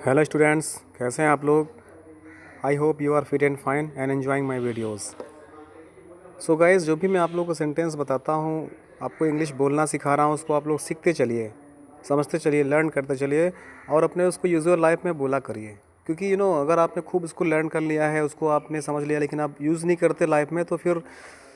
Hello students, कैसे हैं आप लोग। I hope you are fit and fine and enjoying my videos. So guys, जो भी मैं आप लोग को सेंटेंस बताता हूँ, आपको इंग्लिश बोलना सिखा रहा हूँ, उसको आप लोग सीखते चलिए, समझते चलिए, लर्न करते चलिए और अपने उसको यूजुअल लाइफ में बोला करिए। क्योंकि अगर आपने खूब उसको लर्न कर लिया है, उसको आपने समझ लिया, लेकिन आप यूज़ नहीं करते लाइफ में, तो फिर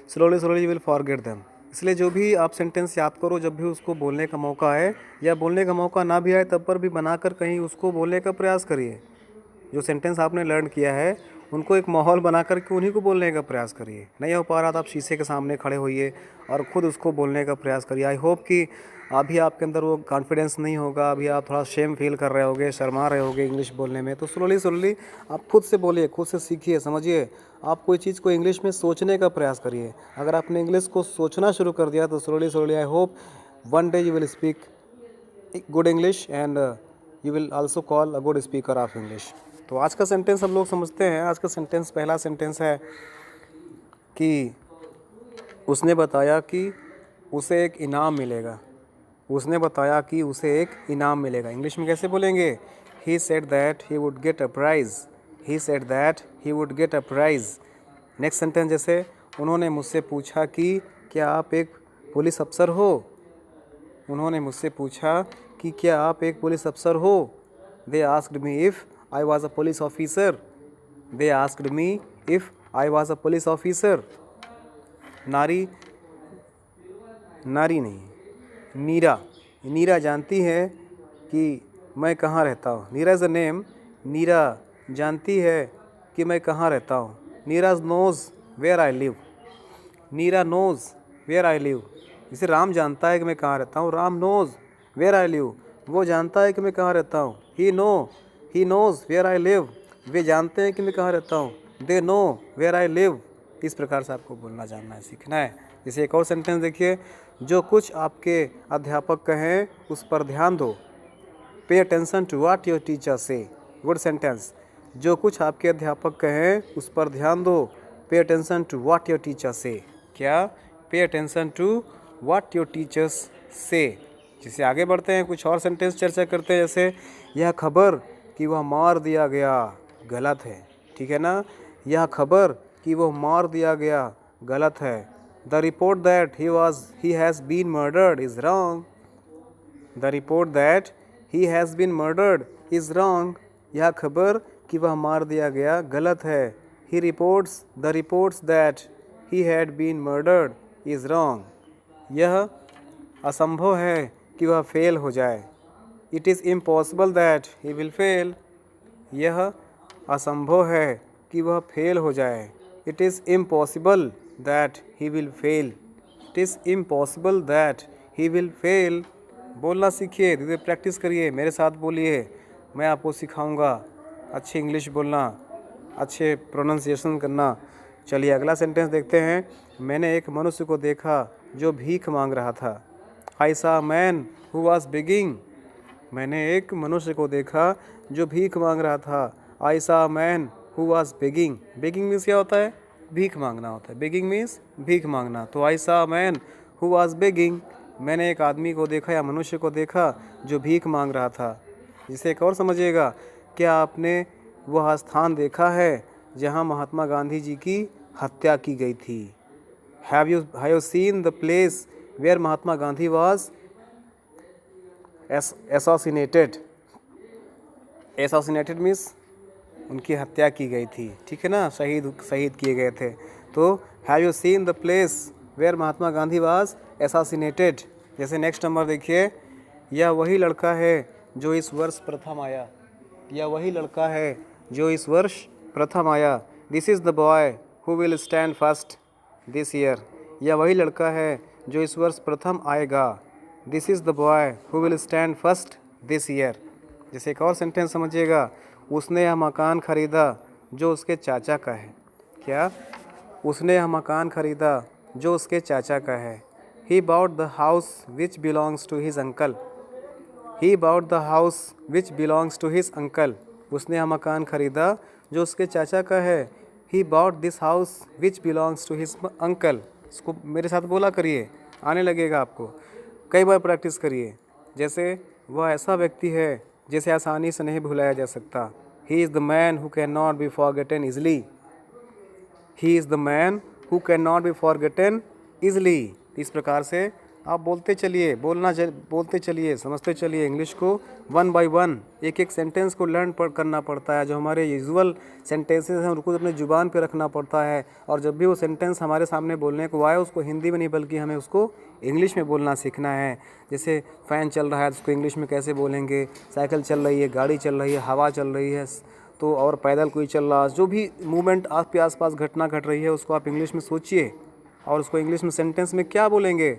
slowly slowly you will forget them. इसलिए जो भी आप सेंटेंस याद करो, जब भी उसको बोलने का मौका आए या बोलने का मौका ना भी आए, तब पर भी बनाकर कहीं उसको बोलने का प्रयास करिए। जो सेंटेंस आपने लर्न किया है, उनको एक माहौल बनाकर के उन्हीं को बोलने का प्रयास करिए। नहीं हो पा रहा तो आप शीशे के सामने खड़े होइए और ख़ुद उसको बोलने का प्रयास करिए। आई होप कि अभी आपके अंदर वो कॉन्फिडेंस नहीं होगा, अभी आप थोड़ा शेम फील कर रहे होगे, शर्मा रहे होगे इंग्लिश बोलने में, तो स्लोली स्लोली आप खुद से बोलिए, खुद से सीखिए, समझिए। आप कोई चीज़ को इंग्लिश में सोचने का प्रयास करिए। अगर आपने इंग्लिश को सोचना शुरू कर दिया तो slowly slowly I hope one day you will speak good English and you will also call a good speaker of English. तो आज का सेंटेंस हम लोग समझते हैं। आज का सेंटेंस, पहला सेंटेंस है कि उसने बताया कि उसे एक इनाम मिलेगा। उसने बताया कि उसे एक इनाम मिलेगा। इंग्लिश में कैसे बोलेंगे? He said that he would get a price. He said that he would get a price. Next sentence, जैसे उन्होंने मुझसे पूछा कि क्या आप एक पुलिस अफसर हो। उन्होंने मुझसे पूछा कि क्या आप एक पुलिस अफसर हो। They asked me if I was a police officer. They asked me if I was a police officer. नारी, नारी नहीं, नीरा। नीरा जानती है कि मैं कहाँ रहता हूँ। नीरा इज़ अ नेम। नीरा जानती है कि मैं कहाँ रहता हूँ। Neera knows where I live. Neera knows where I live. जैसे राम जानता है कि मैं कहाँ रहता हूँ। Ram knows where I live. वो जानता है कि मैं कहाँ रहता हूँ। He knows where I live. वे जानते हैं कि मैं कहाँ रहता हूँ। They know where I live. इस प्रकार से आपको बोलना जानना है, सीखना है। जैसे एक और सेंटेंस देखिए, जो कुछ आपके अध्यापक कहें उस पर ध्यान दो। Pay attention to what your teacher says. Good sentence. जो कुछ आपके अध्यापक कहें उस पर ध्यान दो। Pay attention to what your teacher say. क्या? Pay attention to what your teachers say. जिसे आगे बढ़ते हैं, कुछ और सेंटेंस चर्चा करते हैं। जैसे यह खबर कि वह मार दिया गया गलत है। ठीक है ना? यह खबर कि वह मार दिया गया गलत है। The report that he has been murdered is wrong. The report that he has been murdered is wrong. यह खबर कि वह मार दिया गया गलत है। He reports the reports that he had been murdered is wrong. यह असंभव है कि वह फेल हो जाए। It is impossible that he will fail. यह असंभव है कि वह फेल हो जाए। It is impossible that he will fail. It is impossible that he will fail. बोलना सीखिए, धीरे प्रैक्टिस करिए, मेरे साथ बोलिए, मैं आपको सिखाऊंगा अच्छी इंग्लिश बोलना, अच्छे प्रोनाउंसिएशन करना। चलिए अगला सेंटेंस देखते हैं। मैंने एक मनुष्य को देखा जो भीख मांग रहा था। I saw a man who was begging. मैंने एक मनुष्य को देखा जो भीख मांग रहा था। I saw a man who was begging. Begging means क्या होता है? भीख मांगना होता है। बेगिंग मीन्स भीख मांगना। तो I saw a man who was begging. मैंने एक आदमी को देखा या मनुष्य को देखा जो भीख मांग रहा था। जिसे एक और समझिएगा, क्या आपने वह स्थान देखा है जहाँ महात्मा गांधी जी की हत्या की गई थी? Have you seen the place where Mahatma Gandhi was assassinated? assassinated means उनकी हत्या की गई थी। ठीक है ना? शहीद किए गए थे। तो have you seen the place where Mahatma Gandhi was assassinated। जैसे नेक्स्ट नंबर देखिए, यह वही लड़का है जो इस वर्ष प्रथम आया। यह वही लड़का है जो इस वर्ष प्रथम आया। This is the boy who will stand first this year. यह वही लड़का है जो इस वर्ष प्रथम आएगा। This is the boy who will stand first this year. जैसे एक और सेंटेंस समझिएगा, उसने यह मकान खरीदा जो उसके चाचा का है। क्या? उसने यह मकान खरीदा जो उसके चाचा का है। He bought the house which belongs to his uncle. He bought the house which belongs to his uncle. उसने यह मकान खरीदा जो उसके चाचा का है। He bought this house which belongs to his uncle. इसको मेरे साथ बोला करिए, आने लगेगा आपको। कई बार प्रैक्टिस करिए। जैसे वह ऐसा व्यक्ति है जिसे आसानी से नहीं भुलाया जा सकता। He is the man who can not be forgotten easily. He is the man who can not be forgotten easily. इस प्रकार से आप बोलते चलिए, बोलते चलिए, समझते चलिए इंग्लिश को वन बाय वन। एक एक सेंटेंस को लर्न करना पड़ता है। जो हमारे यूजुअल सेंटेंसेस हैं उनको अपने ज़ुबान पे रखना पड़ता है, और जब भी वो सेंटेंस हमारे सामने बोलने को आए उसको हिंदी में नहीं बल्कि हमें उसको इंग्लिश में बोलना सीखना है। जैसे फ़ैन चल रहा है तो उसको इंग्लिश में कैसे बोलेंगे, साइकिल चल रही है, गाड़ी चल रही है, हवा चल रही है, तो और पैदल कोई चल रहा है, जो भी मूवमेंट आपके आसपास घटना घट रही है उसको आप इंग्लिश में सोचिए और उसको इंग्लिश में सेंटेंस में क्या बोलेंगे।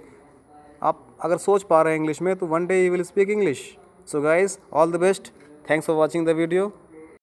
आप अगर सोच पा रहे हैं इंग्लिश में तो one day you will speak English. So guys, all the best, thanks for watching the video.